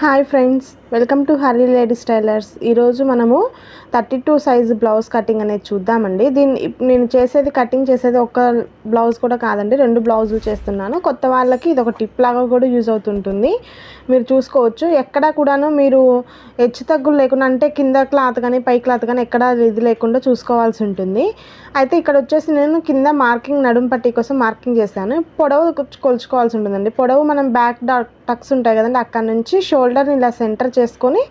Hi friends, welcome to Hari ladies tailors. ఈరోజు మనము 32 size blouse cutting అనేది చూద్దామండి. నేను కటింగ్ చేసేది ఒక బ్లౌజ్ కూడా కాదండి, 2 బ్లౌజులు చేస్తున్నాను. కొత్త వాళ్ళకి ఇది ఒక టిప్ లాగా కూడా యూజ్ అవుతుంటుంది. మీరు చూసుకోవచ్చు, ఎక్కడ కూడాను మీరు హెచ్చు తగ్గులు లేకుండా, అంటే కింద క్లాత్ కానీ పై క్లాత్ కానీ ఎక్కడ ఇది లేకుండా చూసుకోవాల్సి ఉంటుంది. అయితే ఇక్కడ వచ్చేసి నేను కింద మార్కింగ్, నడుము పట్టీ కోసం మార్కింగ్ చేశాను. పొడవు కొలుచుకోవాల్సి ఉంటుందండి. పొడవు మనం బ్యాక్ టక్స్ ఉంటాయి కదండి, అక్కడ నుంచి షోల్డర్ని ఇలా సెంటర్ చేసుకొని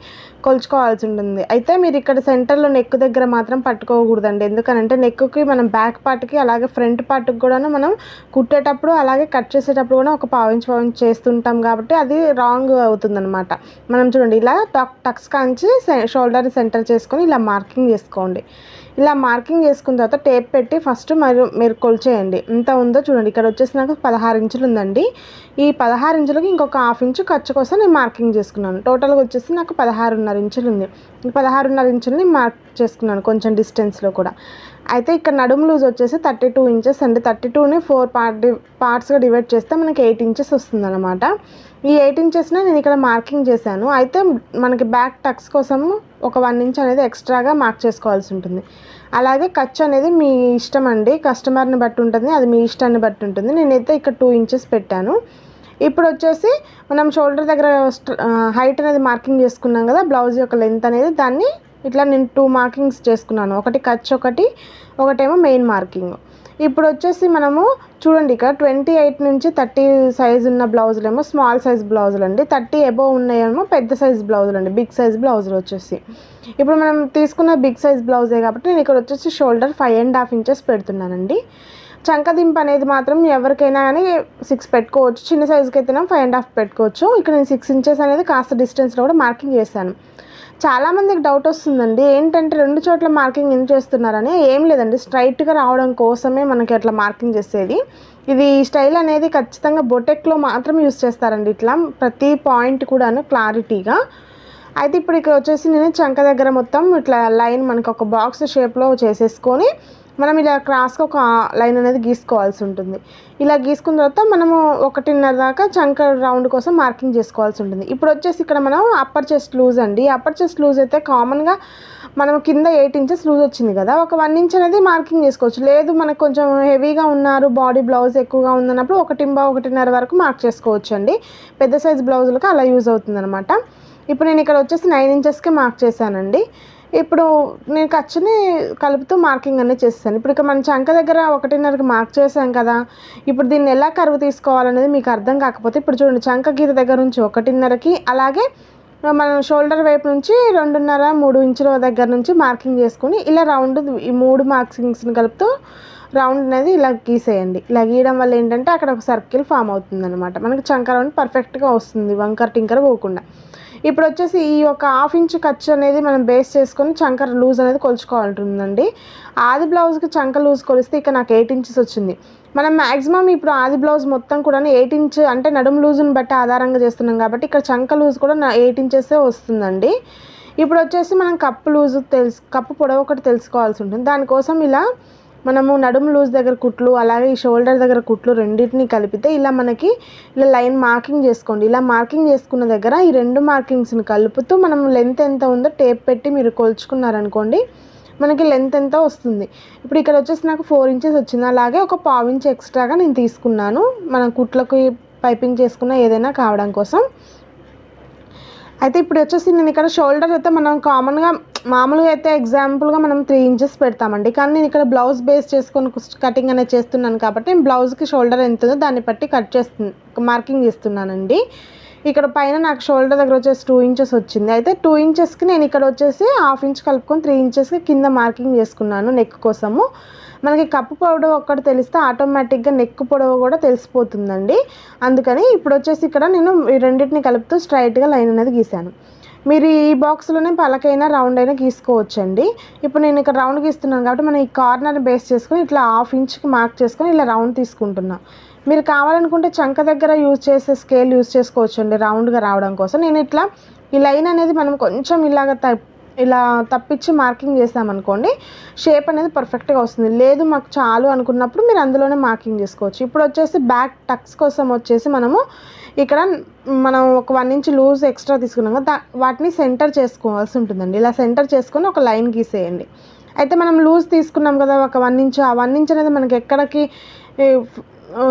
కొలుచుకోవాల్సి ఉంటుంది. అయితే మీరు ఇక్కడ సెంటర్లో నెక్ దగ్గర మాత్రం పట్టుకోకూడదండి. ఎందుకనంటే నెక్కి మనం బ్యాక్ పార్ట్కి అలాగే ఫ్రంట్ పార్ట్కి కూడా మనం కుట్టేటప్పుడు అలాగే కట్ చేసేటప్పుడు కూడా ఒక పావించి చేస్తుంటాం కాబట్టి అది రాంగ్ అవుతుందన్నమాట. మనం చూడండి, ఇలా టక్స్ కాంచి షోల్డర్ని సెంటర్ చేసుకొని ఇలా మార్కింగ్ చేసుకోండి. ఇలా మార్కింగ్ చేసుకున్న తర్వాత టేప్ పెట్టి ఫస్ట్ మీరు కొలిచేయండి. ఎంత ఉందో చూడండి. ఇక్కడ వచ్చేసి నాకు 16 ఇంచులు ఉందండి. ఈ 16 ఇంచులకి ఇంకొక హాఫ్ ఇంచు ఖర్చు కోసం నేను మార్కింగ్ చేసుకున్నాను. టోటల్గా వచ్చేసి నాకు 16.5 ఇంచులు ఉంది. ఈ 16.5 ఇంచులని మార్క్ చేసుకున్నాను కొంచెం డిస్టెన్స్లో కూడా. అయితే ఇక్కడ నడుము లూజ్ వచ్చేసి 32 ఇంచెస్ అండి. 32ని 4 పార్ట్స్గా డివైడ్ చేస్తే మనకి 8 ఇంచెస్ వస్తుంది అనమాట. ఈ 8 ఇంచెస్ని నేను ఇక్కడ మార్కింగ్ చేశాను. అయితే మనకి బ్యాక్ టక్స్ కోసం ఒక 1 ఇంచ్ అనేది ఎక్స్ట్రాగా మార్క్ చేసుకోవాల్సి ఉంటుంది. అలాగే ఖర్చు అనేది మీ ఇష్టం అండి, కస్టమర్ని బట్టి ఉంటుంది, అది మీ ఇష్టాన్ని బట్టి ఉంటుంది. నేనైతే ఇక్కడ 2 ఇంచెస్ పెట్టాను. ఇప్పుడు వచ్చేసి మనం షోల్డర్ దగ్గర హైట్ అనేది మార్కింగ్ చేసుకున్నాం కదా, బ్లౌజ్ యొక్క లెంత్ అనేది, దాన్ని ఇట్లా నేను 2 మార్కింగ్స్ చేసుకున్నాను. ఒకటి ఖర్చు, ఒకటేమో మెయిన్ మార్కింగ్. ఇప్పుడు వచ్చేసి మనము చూడండి, ఇక్కడ 28 నుంచి 30 సైజు ఉన్న బ్లౌజులు ఏమో స్మాల్ సైజ్ బ్లౌజులు అండి, 30 అబోవ్ ఉన్నాయేమో పెద్ద సైజ్ బ్లౌజులు అండి, బిగ్ సైజ్ బ్లౌజులు వచ్చేసి. ఇప్పుడు మనం తీసుకున్న బిగ్ సైజ్ బ్లౌజే కాబట్టి నేను ఇక్కడ వచ్చేసి షోల్డర్ 5.5 ఇంచెస్ పెడుతున్నానండి. చంకదింపు అనేది మాత్రం ఎవరికైనా కానీ 6 పెట్టుకోవచ్చు, చిన్న సైజుకి అయితేనే 5.5 పెట్టుకోవచ్చు. ఇక్కడ నేను 6 ఇంచెస్ అనేది కాస్త డిస్టెన్స్లో కూడా మార్కింగ్ చేశాను. చాలామందికి డౌట్ వస్తుందండి, ఏంటంటే 2 చోట్ల మార్కింగ్ ఎందుకు చేస్తున్నారని. ఏం లేదండి, స్ట్రైట్గా రావడం కోసమే మనకి అట్లా మార్కింగ్ చేసేది. ఇది స్టైల్ అనేది ఖచ్చితంగా బొటెక్లో మాత్రం యూస్ చేస్తారండి, ఇట్లా ప్రతి పాయింట్ కూడాను క్లారిటీగా. అయితే ఇప్పుడు ఇక్కడ వచ్చేసి నేను చంక దగ్గర మొత్తం ఇట్లా లైన్ మనకు ఒక బాక్స్ షేప్లో చేసేసుకొని మనం ఇలా క్రాస్గా ఒక లైన్ అనేది గీసుకోవాల్సి ఉంటుంది. ఇలా గీసుకున్న తర్వాత మనము 1.5 దాకా చంక రౌండ్ కోసం మార్కింగ్ చేసుకోవాల్సి ఉంటుంది. ఇప్పుడు వచ్చేసి ఇక్కడ మనం అప్పర్ చెస్ట్ లూజ్ అండి. అప్పర్ చెస్ట్ లూజ్ అయితే కామన్గా మనం కింద 8 ఇంచెస్ లూజ్ వచ్చింది కదా, ఒక 1 ఇంచ్ అనేది మార్కింగ్ చేసుకోవచ్చు. లేదు మనకు కొంచెం హెవీగా ఉన్నారు, బాడీ బ్లౌజ్ ఎక్కువగా ఉందన్నప్పుడు 1.5 వరకు మార్క్ చేసుకోవచ్చు అండి. పెద్ద సైజ్ బ్లౌజులకు అలా యూజ్ అవుతుంది అనమాట. ఇప్పుడు నేను ఇక్కడ వచ్చేసి 9 ఇంచెస్కి మార్క్ చేశానండి. ఇప్పుడు నేను ఖర్చుని కలుపుతూ మార్కింగ్ అనేది చేస్తాను. ఇప్పుడు ఇక మన చంక దగ్గర 1.5కి మార్క్ చేసాం కదా, ఇప్పుడు దీన్ని ఎలా కరువు తీసుకోవాలనేది మీకు అర్థం కాకపోతే ఇప్పుడు చూడండి, చంక గీత దగ్గర నుంచి 1.5కి, అలాగే మన షోల్డర్ వైపు నుంచి 2.5-3 ఇంచుల దగ్గర నుంచి మార్కింగ్ చేసుకుని ఇలా రౌండ్ ఈ 3 మార్కింగ్స్ని కలుపుతూ రౌండ్ అనేది ఇలా గీసేయండి. ఇలా గీయడం వల్ల ఏంటంటే అక్కడ ఒక సర్కిల్ ఫామ్ అవుతుంది అనమాట. మనకి చంక రౌండ్ పర్ఫెక్ట్గా వస్తుంది, వంకర్ టింకర్ పోకుండా. ఇప్పుడు వచ్చేసి ఈ ఒక హాఫ్ ఇంచ్ ఖర్చు అనేది మనం బేస్ చేసుకొని చంక లూజ్ అనేది కొలుచుకోవాలంటుందండి. ఆది బ్లౌజ్కి చంక లూజ్ కొలిస్తే ఇక నాకు 8 ఇంచెస్ వచ్చింది. మనం మ్యాక్సిమం ఇప్పుడు ఆది బ్లౌజ్ మొత్తం కూడా 8 ఇంచ్ అంటే నడుము లూజుని బట్టి ఆధారంగా చేస్తున్నాం కాబట్టి ఇక్కడ చంక లూజ్ కూడా 8 ఇంచెసే వస్తుందండి. ఇప్పుడు వచ్చేసి మనం కప్పు పొడవు ఒకటి తెలుసుకోవాల్సి ఉంటుంది. దానికోసం ఇలా మనము నడుము లూజ్ దగ్గర కుట్లు, అలాగే ఈ షోల్డర్ దగ్గర కుట్లు రెండింటిని కలిపితే ఇలా మనకి ఇలా లైన్ మార్కింగ్ చేసుకోండి. ఇలా మార్కింగ్ చేసుకున్న దగ్గర ఈ 2 మార్కింగ్స్ని కలుపుతూ మనం లెంత్ ఎంత ఉందో టేప్ పెట్టి మీరు కొలుచుకున్నారనుకోండి, మనకి లెంత్ ఎంత వస్తుంది. ఇప్పుడు ఇక్కడ వచ్చేసి నాకు 4 ఇంచెస్ వచ్చింది. అలాగే ఒక 1/4 ఇంచ్ ఎక్స్ట్రాగా నేను తీసుకున్నాను, మన కుట్లకి పైపింగ్ చేసుకున్న ఏదైనా కావడం కోసం. అయితే ఇప్పుడు వచ్చేసి నేను ఇక్కడ షోల్డర్ అయితే మనం మామూలుగా అయితే ఎగ్జాంపుల్గా మనం 3 ఇంచెస్ పెడతామండి, కానీ నేను ఇక్కడ బ్లౌజ్ బేస్ చేసుకొని కటింగ్ అనేది చేస్తున్నాను కాబట్టి నేను బ్లౌజ్కి షోల్డర్ ఎంత ఉందో దాన్ని బట్టి మార్కింగ్ చేస్తున్నానండి. ఇక్కడ పైన నాకు షోల్డర్ దగ్గర వచ్చేసి 2 ఇంచెస్ వచ్చింది. అయితే 2 ఇంచెస్కి నేను ఇక్కడ వచ్చేసి హాఫ్ ఇంచ్ కలుపుకొని 3 ఇంచెస్కి కింద మార్కింగ్ చేసుకున్నాను నెక్ కోసము. మనకి కప్పు పొడవు ఒక్కటి తెలిస్తే ఆటోమేటిక్గా నెక్ పొడవు కూడా తెలిసిపోతుందండి. అందుకని ఇప్పుడు వచ్చేసి ఇక్కడ నేను ఈ రెండింటిని కలుపుతూ స్ట్రైట్గా లైన్ అనేది గీసాను. మీరు ఈ బాక్స్లోనే పలకైనా రౌండ్ అయినా గీసుకోవచ్చండి. ఇప్పుడు నేను ఇక్కడ రౌండ్ గీస్తున్నాను కాబట్టి మనం ఈ కార్నర్ని బేస్ చేసుకొని ఇట్లా హాఫ్ ఇంచ్కి మార్క్ చేసుకొని ఇలా రౌండ్ తీసుకుంటున్నాను. మీరు కావాలనుకుంటే చంక దగ్గర యూజ్ చేసే స్కేల్ యూజ్ చేసుకోవచ్చు అండి రౌండ్గా రావడం కోసం. నేను ఇట్లా ఈ లైన్ అనేది మనం కొంచెం ఇలా తప్పించి మార్కింగ్ చేసామనుకోండి, షేప్ అనేది పర్ఫెక్ట్గా వస్తుంది. లేదు మాకు చాలు అనుకున్నప్పుడు మీరు అందులోనే మార్కింగ్ చేసుకోవచ్చు. ఇప్పుడు వచ్చేసి బ్యాక్ టక్స్ కోసం వచ్చేసి మనము ఇక్కడ మనం ఒక 1 ఇంచ్ లూజ్ ఎక్స్ట్రా తీసుకున్నాం కదా, వాటిని సెంటర్ చేసుకోవాల్సి ఉంటుందండి. ఇలా సెంటర్ చేసుకొని ఒక లైన్ గీసేయండి. అయితే మనం లూజ్ తీసుకున్నాం కదా ఒక 1 ఇంచ్, ఆ 1 ఇంచ్ అనేది మనకి ఎక్కడికి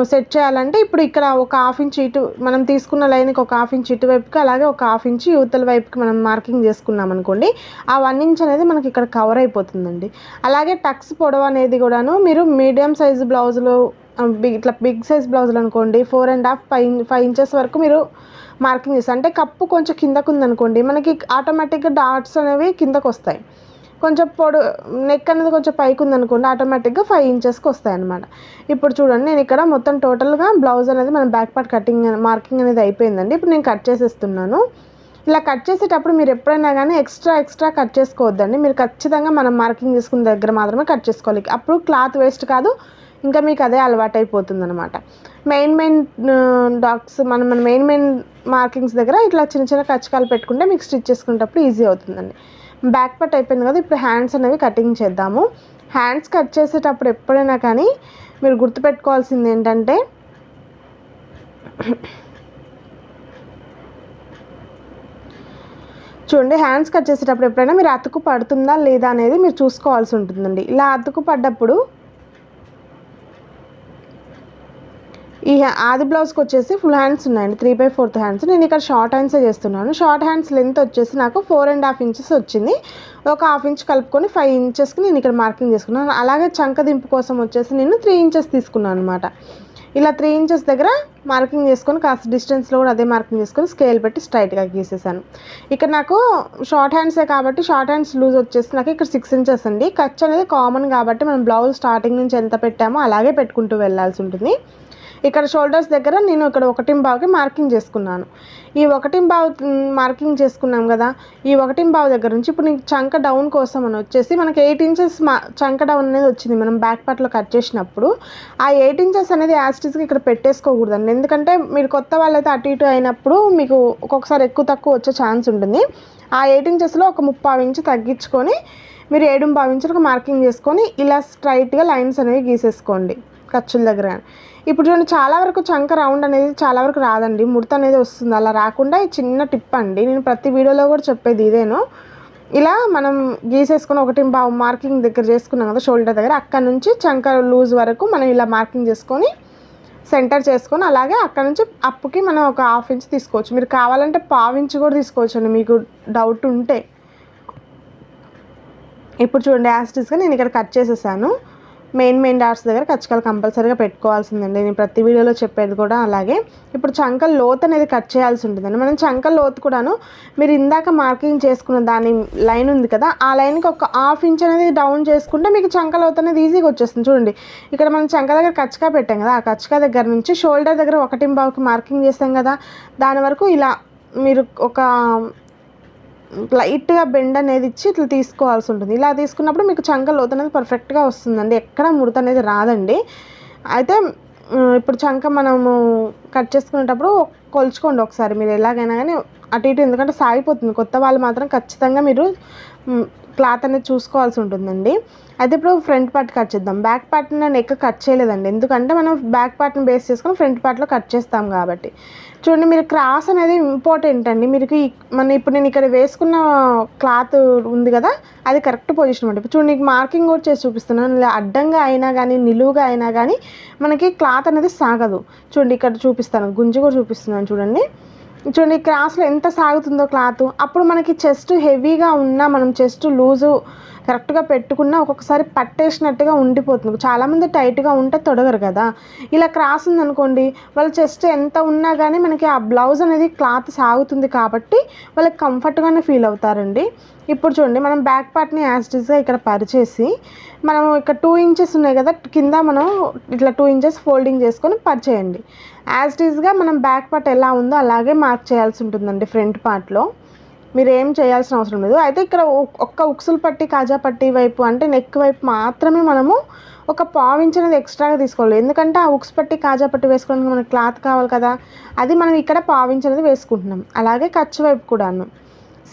సెట్ చేయాలంటే ఇప్పుడు ఇక్కడ ఒక 1/2 ఇంచ్ ఇటు మనం తీసుకున్న లైన్కి ఒక 1/2 ఇంచ్ ఇటువైపుకి, అలాగే ఒక 1/2 ఇంచ్ యువతల వైపుకి మనం మార్కింగ్ చేసుకున్నాం అనుకోండి, ఆ 1 ఇంచ్ అనేది మనకి ఇక్కడ కవర్ అయిపోతుందండి. అలాగే టక్స్ పొడవు అనేది కూడాను మీరు మీడియం సైజు బ్లౌజులు, ఇట్లా బిగ్ సైజ్ బ్లౌజులు అనుకోండి 4.5 5 ఇంచెస్ వరకు మీరు మార్కింగ్ చేస్తారు. అంటే కప్పు కొంచెం కిందకు ఉందనుకోండి, మనకి ఆటోమేటిక్గా డాట్స్ అనేవి కిందకు వస్తాయి. కొంచెం నెక్ అనేది కొంచెం పైకి ఉందనుకోండి, ఆటోమేటిక్గా 5 ఇంచెస్కి వస్తాయి అన్నమాట. ఇప్పుడు చూడండి, నేను ఇక్కడ మొత్తం టోటల్గా బ్లౌజ్ అనేది మన బ్యాక్ పార్ట్ కటింగ్ మార్కింగ్ అనేది అయిపోయిందండి. ఇప్పుడు నేను కట్ చేసేస్తున్నాను. ఇలా కట్ చేసేటప్పుడు మీరు ఎప్పుడైనా కానీ ఎక్స్ట్రా కట్ చేసుకోవద్దండి. మీరు ఖచ్చితంగా మనం మార్కింగ్ చేసుకున్న దగ్గర మాత్రమే కట్ చేసుకోవాలి. అప్పుడు క్లాత్ వేస్ట్ కాదు, ఇంకా మీకు అదే అలవాటు అయిపోతుంది అనమాట. మెయిన్ డాట్స్ మన మెయిన్ మార్కింగ్స్ దగ్గర ఇట్లా చిన్న కచ్చకాలు పెట్టుకుంటే మీకు స్టిచ్ చేసుకునేటప్పుడు ఈజీ అవుతుందండి. బ్యాక్ పార్ట్ అయిపోయింది కదా, ఇప్పుడు హ్యాండ్స్ అనేవి కటింగ్ చేద్దాము. హ్యాండ్స్ కట్ చేసేటప్పుడు ఎప్పుడైనా కానీ మీరు గుర్తుపెట్టుకోవాల్సింది ఏంటంటే, చూడండి, హ్యాండ్స్ కట్ చేసేటప్పుడు ఎప్పుడైనా మీరు అతుకు పడుతుందా లేదా అనేది మీరు చూసుకోవాల్సి ఉంటుందండి. ఇలా అతుకు పడ్డప్పుడు ఈ ఆది బ్లౌజ్కి వచ్చేసి ఫుల్ హ్యాండ్స్ ఉన్నాయండి, 3/4 హ్యాండ్స్. నేను ఇక్కడ షార్ట్ హ్యాండ్సే చేస్తున్నాను. షార్ట్ హ్యాండ్స్ లెంత్ వచ్చేసి నాకు 4.5 ఇంచెస్ వచ్చింది. ఒక 1/2 ఇంచ్ కలుపుకొని 5 ఇంచెస్కి నేను ఇక్కడ మార్కింగ్ చేసుకున్నాను. అలాగే చంక దింపు కోసం వచ్చేసి నేను 3 ఇంచెస్ తీసుకున్నాను అనమాట. ఇలా 3 ఇంచెస్ దగ్గర మార్కింగ్ చేసుకొని కాస్త డిస్టెన్స్లో కూడా అదే మార్కింగ్ చేసుకొని స్కేల్ పెట్టి స్ట్రైట్గా గీసేసాను. ఇక్కడ నాకు షార్ట్ హ్యాండ్సే కాబట్టి షార్ట్ హ్యాండ్స్ లూజ్ వచ్చేసి నాకు ఇక్కడ 6 ఇంచెస్ అండి. ఖర్చు అనేది కామన్ కాబట్టి మనం బ్లౌజ్ స్టార్టింగ్ నుంచి ఎంత పెట్టామో అలాగే పెట్టుకుంటూ వెళ్ళాల్సి ఉంటుంది. ఇక్కడ షోల్డర్స్ దగ్గర నేను ఇక్కడ 1/4కి మార్కింగ్ చేసుకున్నాను. ఈ 1/4 మార్కింగ్ చేసుకున్నాం కదా, ఈ 1/4 దగ్గర నుంచి ఇప్పుడు నీకు చంక డౌన్ కోసం అని వచ్చేసి మనకి 8 ఇంచెస్ చంక డౌన్ అనేది వచ్చింది మనం బ్యాక్ పార్ట్లో కట్ చేసినప్పుడు. ఆ 8 ఇంచెస్ అనేది యాస్టిస్గా ఇక్కడ పెట్టేసుకోకూడదండి. ఎందుకంటే మీరు కొత్త వాళ్ళైతే అటు ఇటు అయినప్పుడు మీకు ఒక్కొక్కసారి ఎక్కువ తక్కువ వచ్చే ఛాన్స్ ఉంటుంది. ఆ 8 ఇంచెస్లో ఒక 3/4 ఇంచు తగ్గించుకొని మీరు 7/4 ఇంచులకు మార్కింగ్ చేసుకొని ఇలా స్ట్రైట్గా లైన్స్ అనేవి గీసేసుకోండి ఖర్చుల దగ్గర. ఇప్పుడు చూడండి, చాలా వరకు చంక రౌండ్ అనేది చాలా వరకు రాదండి, ముడత అనేది వస్తుంది. అలా రాకుండా ఈ చిన్న టిప్ అండి, నేను ప్రతి వీడియోలో కూడా చెప్పేది ఇదేను. ఇలా మనం గీసేసుకొని 1/4 మార్కింగ్ దగ్గర చేసుకున్నాం కదా షోల్డర్ దగ్గర, అక్కడ నుంచి చంక లూజ్ వరకు మనం ఇలా మార్కింగ్ చేసుకొని సెంటర్ చేసుకొని, అలాగే అక్కడ నుంచి అప్పుకి మనం ఒక 1/2 ఇంచ్ తీసుకోవచ్చు. మీరు కావాలంటే 1/4 ఇంచ్ కూడా తీసుకోవచ్చు అండి మీకు డౌట్ ఉంటే. ఇప్పుడు చూడండి, యాస్టిస్గా నేను ఇక్కడ కట్ చేసేసాను. మెయిన్ డాట్స్ దగ్గర కచ్చకాలు కంపల్సరీగా పెట్టుకోవాల్సిందండి, నేను ప్రతి వీడియోలో చెప్పేది కూడా అలాగే. ఇప్పుడు చంకల లోతు అనేది కట్ చేయాల్సి ఉంటుందండి. మనం చంకల లోతు కూడాను మీరు ఇందాక మార్కింగ్ చేసుకున్న దాని లైన్ ఉంది కదా, ఆ లైన్కి ఒక 1/2 ఇంచ్ అనేది డౌన్ చేసుకుంటే మీకు చంక లోతు అనేది ఈజీగా వచ్చేస్తుంది. చూడండి, ఇక్కడ మనం చంక దగ్గర కచ్చకా పెట్టాం కదా, ఆ కచ్చకా దగ్గర నుంచి షోల్డర్ దగ్గర 1/4కి మార్కింగ్ చేస్తాం కదా, దాని వరకు ఇలా మీరు ఒక లైట్గా బెండ్ అనేది ఇచ్చి ఇట్లా తీసుకోవాల్సి ఉంటుంది. ఇలా తీసుకున్నప్పుడు మీకు చంక లోతు అనేది పర్ఫెక్ట్గా వస్తుందండి, ఎక్కడ ముడత అనేది రాదండి. అయితే ఇప్పుడు చంక మనము కట్ చేసుకునేటప్పుడు కొలుచుకోండి ఒకసారి మీరు ఎలాగైనా కానీ అటు ఇటు, ఎందుకంటే సాగిపోతుంది. కొత్త వాళ్ళు మాత్రం ఖచ్చితంగా మీరు క్లాత్ అనేది చూసుకోవాల్సి ఉంటుందండి. అయితే ఇప్పుడు ఫ్రంట్ పార్ట్ కట్ చేద్దాం. బ్యాక్ పార్ట్ని నేను ఎక్కువ కట్ చేయలేదండి, ఎందుకంటే మనం బ్యాక్ పార్ట్ని బేస్ చేసుకొని ఫ్రంట్ పార్ట్లో కట్ చేస్తాం కాబట్టి. చూడండి, మీరు క్రాస్ అనేది ఇంపార్టెంట్ అండి. మీరు ఇప్పుడు నేను ఇక్కడ వేసుకున్న క్లాత్ ఉంది కదా, అది కరెక్ట్ పొజిషన్ అనమాట. ఇప్పుడు చూడండి, మార్కింగ్ కూడా చేసి చూపిస్తున్నాను. ఇలా అడ్డంగా అయినా కానీ నిలువుగా అయినా కానీ మనకి క్లాత్ అనేది సాగదు. చూడండి, ఇక్కడ చూపిస్తాను, గుంజి కూడా చూపిస్తున్నాను. చూడండి క్రాస్లో ఎంత సాగుతుందో క్లాత్. అప్పుడు మనకి చెస్ట్ హెవీగా ఉన్నా మనం చెస్ట్ లూజు కరెక్ట్గా పెట్టుకున్నా ఒక్కొక్కసారి పట్టేసినట్టుగా ఉండిపోతుంది. చాలామంది టైట్గా ఉంటే తొడగరు కదా, ఇలా క్రాస్ ఉందనుకోండి వాళ్ళ చెస్ట్ ఎంత ఉన్నా కానీ మనకి ఆ బ్లౌజ్ అనేది క్లాత్ సాగుతుంది కాబట్టి వాళ్ళకి కంఫర్ట్గానే ఫీల్ అవుతారండి. ఇప్పుడు చూడండి, మనం బ్యాక్ పార్ట్ని యాస్టిస్గా ఇక్కడ పరిచేసి మనం ఇక్కడ 2 ఇంచెస్ ఉన్నాయి కదా కింద, మనం ఇట్లా 2 ఇంచెస్ ఫోల్డింగ్ చేసుకొని పరిచేయండి. యాస్టిస్గా మనం బ్యాక్ పార్ట్ ఎలా ఉందో అలాగే మార్క్ చేయాల్సి ఉంటుందండి ఫ్రంట్ పార్ట్లో. మీరు ఏం చేయాల్సిన అవసరం లేదు. అయితే ఇక్కడ ఒక్క ఉక్సులు పట్టి కాజా పట్టి వైపు అంటే నెక్ వైపు మాత్రమే మనము ఒక 1/4 ఇంచ్ అనేది ఎక్స్ట్రాగా తీసుకోవాలి. ఎందుకంటే ఆ ఉక్స్ పట్టి కాజా పట్టి వేసుకోవడానికి మనకి క్లాత్ కావాలి కదా, అది మనం ఇక్కడ 1/4 ఇంచ్ అనేది వేసుకుంటున్నాం. అలాగే ఖర్చు వైపు కూడాను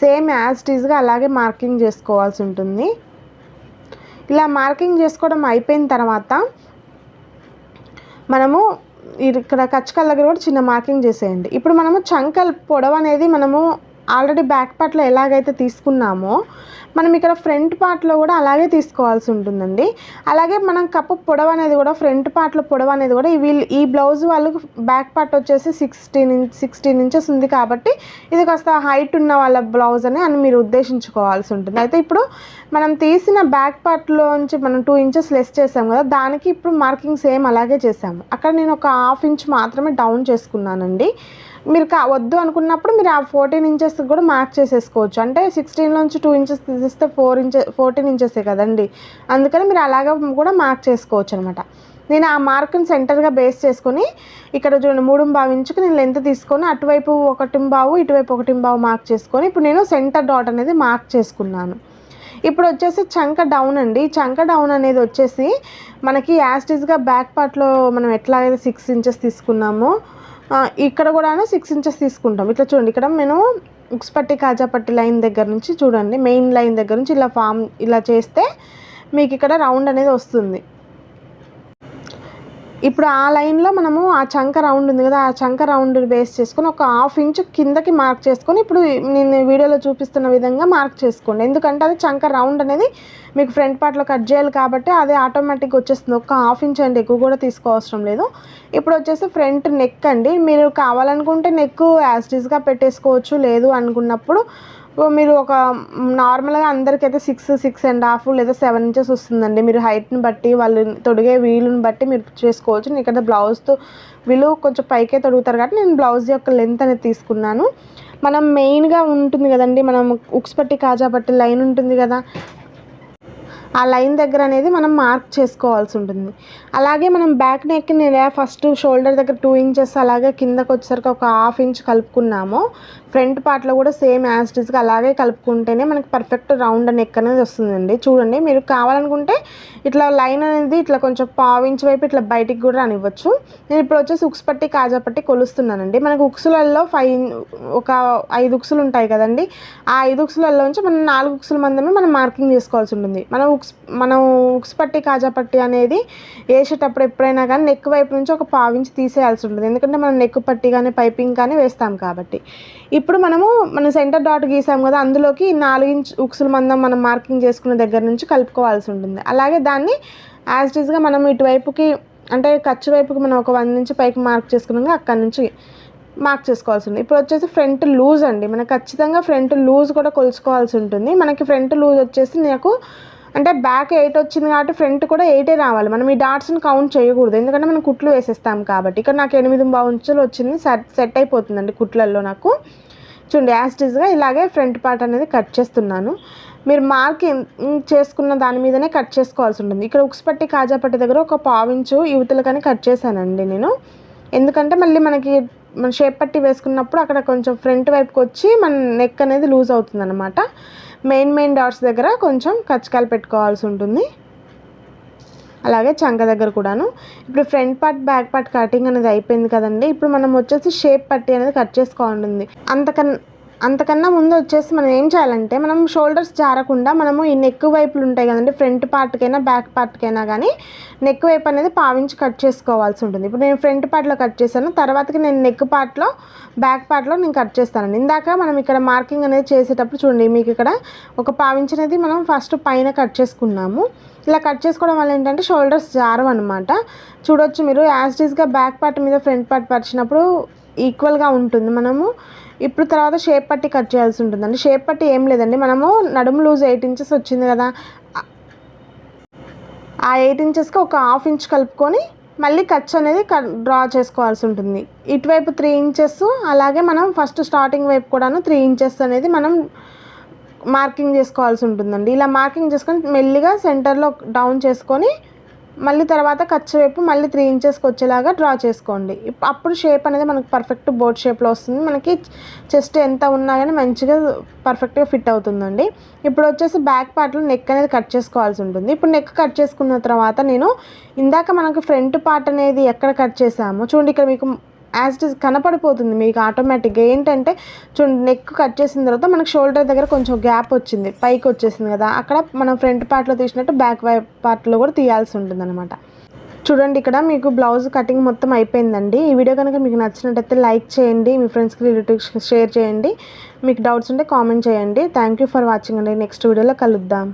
సేమ్ యాస్టిస్గా అలాగే మార్కింగ్ చేసుకోవాల్సి ఉంటుంది. ఇలా మార్కింగ్ చేసుకోవడం అయిపోయిన తర్వాత మనము ఇక్కడ కచ్చకాల దగ్గర కూడా చిన్న మార్కింగ్ చేసేయండి. ఇప్పుడు మనము చంకల్ పొడవు అనేది మనము ఆల్రెడీ బ్యాక్ పార్ట్లో ఎలాగైతే తీసుకున్నామో మనం ఇక్కడ ఫ్రంట్ పార్ట్లో కూడా అలాగే తీసుకోవాల్సి ఉంటుందండి. అలాగే మనం కప్పు పొడవు అనేది కూడా ఫ్రంట్ పార్ట్లో పొడవు అనేది కూడా ఈ బ్లౌజ్ వాళ్ళకు బ్యాక్ పార్ట్ వచ్చేసి 16 ఇంచెస్ ఉంది కాబట్టి ఇది కాస్త హైట్ ఉన్న వాళ్ళ బ్లౌజ్ అని మీరు ఉద్దేశించుకోవాల్సి ఉంటుంది. అయితే ఇప్పుడు మనం తీసిన బ్యాక్ పార్ట్లోంచి మనం 2 ఇంచెస్ లెస్ చేసాం కదా, దానికి ఇప్పుడు మార్కింగ్ సేమ్ అలాగే చేసాము. అక్కడ నేను ఒక 1/2 ఇంచ్ మాత్రమే డౌన్ చేసుకున్నానండి. మీరు వద్దు అనుకున్నప్పుడు మీరు ఆ 14 ఇంచెస్ కూడా మార్క్ చేసేసుకోవచ్చు. అంటే 16లోంచి 2 ఇంచెస్ తీసేస్తే 14 ఇంచెసే కదండి, అందుకని మీరు అలాగా కూడా మార్క్ చేసుకోవచ్చు అనమాట. నేను ఆ మార్క్ని సెంటర్గా బేస్ చేసుకొని ఇక్కడ చూడండి 3.5 ఇంచుకి నేను లెంత్ తీసుకొని అటువైపు 1.5 ఇటువైపు 1.5 మార్క్ చేసుకొని ఇప్పుడు నేను సెంటర్ డాట్ అనేది మార్క్ చేసుకున్నాను. ఇప్పుడు వచ్చేసి చంక డౌన్ అండి. చంక డౌన్ అనేది వచ్చేసి మనకి యాస్టిస్గా బ్యాక్ పార్ట్లో మనం ఎట్లాగైతే 6 ఇంచెస్ తీసుకున్నామో ఇక్కడ కూడా 6 ఇంచెస్ తీసుకుంటాం. ఇట్లా చూడండి, ఇక్కడ నేను ఉక్స్ పట్టి కాజా పట్టి లైన్ దగ్గర నుంచి చూడండి, మెయిన్ లైన్ దగ్గర నుంచి ఇలా చేస్తే మీకు ఇక్కడ రౌండ్ అనేది వస్తుంది. ఇప్పుడు ఆ లైన్లో మనము ఆ చంక రౌండ్ ఉంది కదా, ఆ చంక రౌండ్ బేస్ చేసుకొని ఒక 1/2 ఇంచు కిందకి మార్క్ చేసుకొని ఇప్పుడు నేను వీడియోలో చూపిస్తున్న విధంగా మార్క్ చేసుకోండి. ఎందుకంటే అది చంక రౌండ్ అనేది మీకు ఫ్రంట్ పార్ట్లో కట్ చేయాలి కాబట్టి అది ఆటోమేటిక్గా వచ్చేస్తుంది. ఒక 1/2 ఇంచ్ అండి, ఎక్కువ కూడా తీసుకోవసరం లేదు. ఇప్పుడు వచ్చేసి ఫ్రంట్ నెక్ అండి. మీరు కావాలనుకుంటే నెక్ యాస్టిస్గా పెట్టేసుకోవచ్చు, లేదు అనుకున్నప్పుడు మీరు ఒక నార్మల్గా అందరికైతే 6.5 లేదా 7 ఇంచెస్ వస్తుందండి. మీరు హైట్ని బట్టి వాళ్ళు తొడిగే వీలుని బట్టి మీరు చేసుకోవచ్చు. నేను ఇక్కడ బ్లౌజ్తో వీళ్ళు కొంచెం పైకే తొడుగుతారు కాబట్టి నేను బ్లౌజ్ యొక్క లెంత్ అనేది తీసుకున్నాను. మనం మెయిన్గా ఉంటుంది కదండి, మనం ఉక్స్ పట్టి కాజా పట్టి లైన్ ఉంటుంది కదా, ఆ లైన్ దగ్గర అనేది మనం మార్క్ చేసుకోవాల్సి ఉంటుంది. అలాగే మనం బ్యాక్ నెక్ నేను ఫస్ట్ షోల్డర్ దగ్గర 2 ఇంచెస్ అలాగే కిందకు వచ్చేసరికి ఒక 1/2 ఇంచ్ కలుపుకున్నాము. ఫ్రంట్ పార్ట్లో కూడా సేమ్ యాస్టిస్గా అలాగే కలుపుకుంటేనే మనకి పర్ఫెక్ట్ రౌండ్ నెక్ అనేది వస్తుందండి. చూడండి, మీరు కావాలనుకుంటే ఇట్లా లైన్ అనేది ఇట్లా కొంచెం 1/2 ఇంచ్ వైపు ఇట్లా బయటికి కూడా రానివ్వచ్చు. నేను ఇప్పుడు వచ్చేసి ఉక్స్ పట్టి కాజా పట్టి కొలుస్తున్నానండి. మనకు ఉక్సులలో ఒక 5 ఉక్సులు ఉంటాయి కదండి, ఆ 5 ఉక్సులలోంచి మనం 4 ఉక్సుల మందమే మనం మార్కింగ్ చేసుకోవాల్సి ఉంటుంది. మనం ఉక్స్ పట్టి కాజా పట్టి అనేది వేసేటప్పుడు ఎప్పుడైనా కానీ నెక్ వైపు నుంచి ఒక 1/2 ఇంచ్ తీసేయాల్సి ఉంటుంది. ఎందుకంటే మనం నెక్ పట్టి కానీ పైపింగ్ కానీ వేస్తాం కాబట్టి. ఇప్పుడు మనం సెంటర్ డాట్ గీసాం కదా, అందులోకి 4 ఇంచ్ ఉక్సుల మందం మనం మార్కింగ్ చేసుకున్న దగ్గర నుంచి కలుపుకోవాల్సి ఉంటుంది. అలాగే దాన్ని యాస్టిస్గా మనం ఇటువైపుకి అంటే ఖర్చు వైపుకి మనం ఒక 1 నుంచి పైకి మార్క్ చేసుకున్నాక అక్కడి నుంచి మార్క్ చేసుకోవాల్సి ఉంది. ఇప్పుడు వచ్చేసి ఫ్రంట్ లూజ్ అండి. మనకు ఖచ్చితంగా ఫ్రంట్ లూజ్ కూడా కొలుచుకోవాల్సి ఉంటుంది. మనకి ఫ్రంట్ లూజ్ వచ్చేసి నాకు అంటే బ్యాక్ 8 వచ్చింది కాబట్టి ఫ్రంట్ కూడా 8 రావాలి. మనం ఈ డాట్స్ని కౌంట్ చేయకూడదు, ఎందుకంటే మనం కుట్లు వేసేస్తాం కాబట్టి. ఇక్కడ నాకు 8.5 ఇంచులు వచ్చింది, సెట్ అయిపోతుందండి కుట్లల్లో నాకు. చూడండి, యాస్టిస్గా ఇలాగే ఫ్రంట్ పార్ట్ అనేది కట్ చేస్తున్నాను. మీరు మార్కింగ్ చేసుకున్న దాని మీదనే కట్ చేసుకోవాల్సి ఉంటుంది. ఇక్కడ ఉక్స్ పట్టి కాజా పట్టి దగ్గర ఒక 1/2 ఇంచు యువతలకని కట్ చేశానండి నేను. ఎందుకంటే మళ్ళీ మన షేప్ పట్టి వేసుకున్నప్పుడు అక్కడ కొంచెం ఫ్రంట్ వైపుకి వచ్చి మన నెక్ అనేది లూజ్ అవుతుంది అనమాట. మెయిన్ డాట్స్ దగ్గర కొంచెం కచ్చకాలు పెట్టుకోవాల్సి ఉంటుంది. అలాగే చంక దగ్గర కూడాను. ఇప్పుడు front part back part cutting అనేది అయిపోయింది కదండి. ఇప్పుడు మనం వచ్చేసి షేప్ పట్టి అనేది కట్ చేసుకోవాలంటుంది. అంతకన్నా ముందు వచ్చేసి మనం ఏం చేయాలంటే, మనం షోల్డర్స్ జారకుండా మనము ఈ నెక్ వైపులు ఉంటాయి కదండి, ఫ్రంట్ పార్ట్కైనా బ్యాక్ పార్ట్కైనా కానీ నెక్ వైపు అనేది 1/2 ఇంచ్ కట్ చేసుకోవాల్సి ఉంటుంది. ఇప్పుడు నేను ఫ్రంట్ పార్ట్లో కట్ చేశాను, తర్వాతకి నేను నెక్ పార్ట్లో బ్యాక్ పార్ట్లో నేను కట్ చేస్తానండి. ఇందాక మనం ఇక్కడ మార్కింగ్ అనేది చేసేటప్పుడు చూడండి, మీకు ఇక్కడ ఒక 1/2 ఇంచ్ అనేది మనం ఫస్ట్ పైన కట్ చేసుకున్నాము. ఇలా కట్ చేసుకోవడం వల్ల ఏంటంటే షోల్డర్స్ జారవు అనమాట. చూడొచ్చు మీరు, యాస్టిస్గా బ్యాక్ పార్ట్ మీద ఫ్రంట్ పార్ట్ పరిచినప్పుడు ఈక్వల్గా ఉంటుంది. మనము ఇప్పుడు తర్వాత షేప్ పట్టి కట్ చేయాల్సి ఉంటుందండి. షేప్ పట్టి ఏం లేదండి, మనము నడుము లూజ్ 8 ఇంచెస్ వచ్చింది కదా, ఆ 8 ఇంచెస్కి ఒక 1/2 ఇంచ్ కలుపుకొని మళ్ళీ ఖర్చు అనేది డ్రా చేసుకోవాల్సి ఉంటుంది. ఇటువైపు 3 ఇంచెస్, అలాగే మనం ఫస్ట్ స్టార్టింగ్ వైపు కూడాను 3 ఇంచెస్ అనేది మనం మార్కింగ్ చేసుకోవాల్సి ఉంటుందండి. ఇలా మార్కింగ్ చేసుకొని మెల్లిగా సెంటర్లో డౌన్ చేసుకొని మళ్ళీ తర్వాత ఖర్చు వైపు మళ్ళీ 3 ఇంచెస్కి వచ్చేలాగా డ్రా చేసుకోండి. అప్పుడు షేప్ అనేది మనకు పర్ఫెక్ట్ బోట్ షేప్లో వస్తుంది. మనకి చెస్ట్ ఎంత ఉన్నా కానీ మంచిగా పర్ఫెక్ట్గా ఫిట్ అవుతుందండి. ఇప్పుడు వచ్చేసి బ్యాక్ పార్ట్లో నెక్ అనేది కట్ చేసుకోవాల్సి ఉంటుంది. ఇప్పుడు నెక్ కట్ చేసుకున్న తర్వాత నేను ఇందాక మనకు ఫ్రంట్ పార్ట్ అనేది ఎక్కడ కట్ చేసామో చూడండి, ఇక్కడ మీకు యాజ్ ఇట్ ఈస్ కనపడిపోతుంది మీకు ఆటోమేటిక్గా. ఏంటంటే చూడండి, నెక్ కట్ చేసిన తర్వాత మనకు షోల్డర్ దగ్గర కొంచెం గ్యాప్ వచ్చింది, పైకి వచ్చేసింది కదా, అక్కడ మనం ఫ్రంట్ పార్ట్లో తీసినట్టు బ్యాక్ పార్ట్లో కూడా తీయాల్సి ఉంటుంది అనమాట. చూడండి, ఇక్కడ మీకు బ్లౌజ్ కటింగ్ మొత్తం అయిపోయిందండి. ఈ వీడియో కనుక మీకు నచ్చినట్టయితే లైక్ చేయండి, మీ ఫ్రెండ్స్కి రిలేటివ్స్కి షేర్ చేయండి. మీకు డౌట్స్ ఉంటే కామెంట్ చేయండి. థ్యాంక్ యూ ఫర్ వాచింగ్ అండి. నెక్స్ట్ వీడియోలో కలుద్దాం.